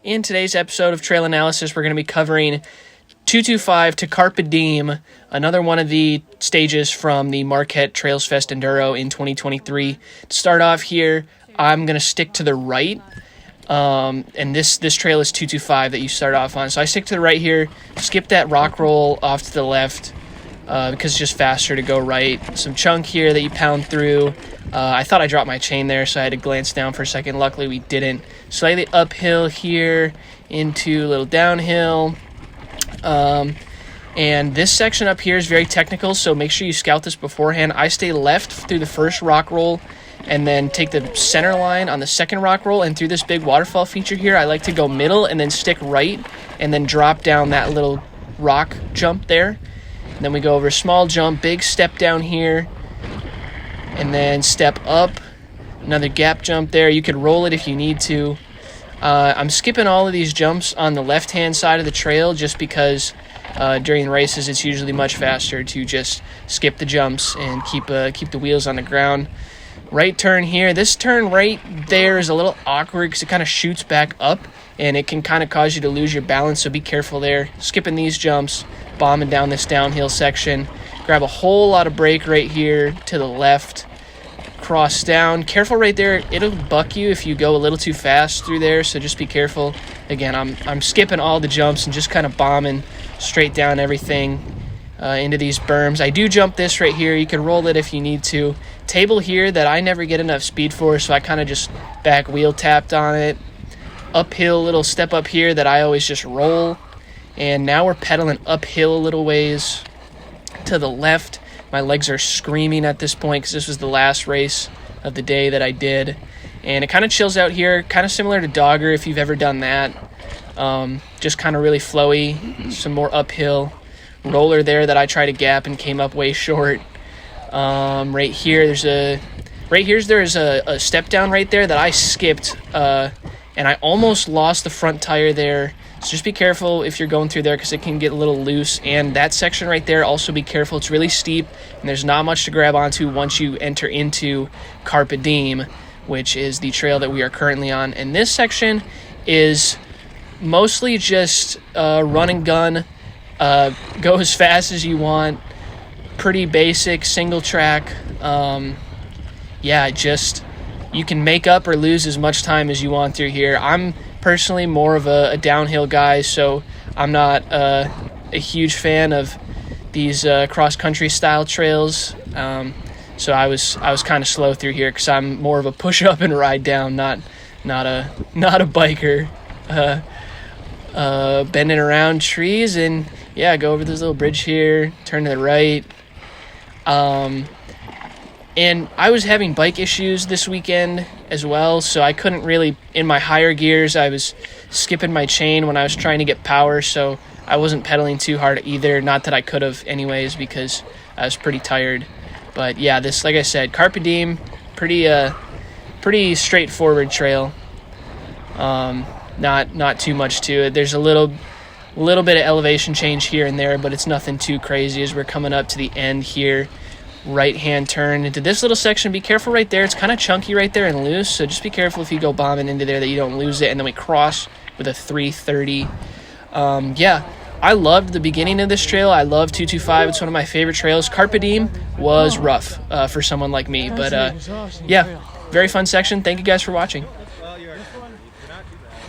In today's episode of Trail Analysis, we're going to be covering 225 to Carp Eh Diem, another one of the stages from the Marquette Trails Fest Enduro in 2023. To start off here, I'm going to stick to the right, and this trail is 225 that you start off on. So I stick to the right here, skip that rock roll off to the left because it's just faster to go right. Some chunk here that you pound through. I thought I dropped my chain there, so I had to glance down for a second. Luckily, we didn't. Slightly uphill here into a little downhill. And this section up here is very technical, so make sure you scout this beforehand. I stay left through the first rock roll and then take the center line on the second rock roll. And through this big waterfall feature here, I like to go middle and then stick right and then drop down that little rock jump there. And then we go over a small jump, big step down here, and then step up, another gap jump there. You could roll it if you need to. I'm skipping all of these jumps on the left-hand side of the trail just because during races it's usually much faster to just skip the jumps and keep the wheels on the ground. Right turn here. This turn right there is a little awkward because it kind of shoots back up and it can kind of cause you to lose your balance, so be careful there. Skipping these jumps, bombing down this downhill section. Grab a whole lot of brake right here to the left. Cross down. Careful right there. It'll buck you if you go a little too fast through there, so just be careful. Again, I'm skipping all the jumps and just kind of bombing straight down everything into these berms. I do jump this right here. You can roll it if you need to. Table here that I never get enough speed for, so I kind of just back wheel tapped on it. Uphill little step up here that I always just roll. And now we're pedaling uphill a little ways to the left. My legs are screaming at this point because this was the last race of the day that I did. And it kind of chills out here, kind of similar to Dogger if you've ever done that. Just kind of really flowy, some more uphill. Roller there that I tried to gap and came up way short. Right here, there's a step down right there that I skipped, and I almost lost the front tire there. So just be careful if you're going through there because it can get a little loose. And that section right there, also be careful. It's really steep, and there's not much to grab onto once you enter into Carp Eh Diem, which is the trail that we are currently on. And this section is mostly just run and gun, go as fast as you want, pretty basic, single track. You can make up or lose as much time as you want through here. I'm personally more of a downhill guy, so I'm not a huge fan of these cross-country style trails. So I was kind of slow through here because I'm more of a push up and ride down, not a biker. Bending around trees and go over this little bridge here, turn to the right. And I was having bike issues this weekend as well, so I couldn't really, in my higher gears, I was skipping my chain when I was trying to get power, so I wasn't pedaling too hard either. Not that I could have anyways because I was pretty tired. But yeah, this, like I said, Carp Eh Diem, pretty straightforward trail. Not too much to it. There's a little bit of elevation change here and there, but it's nothing too crazy as we're coming up to the end here. Right-hand turn into this little section. Be careful right there. It's kind of chunky right there and loose, so just be careful if you go bombing into there that you don't lose it. And then we cross with a 330. I loved the beginning of this trail. I love 225. It's one of my favorite trails. Carp Eh Diem was rough for someone like me, but very fun section. Thank you guys for watching.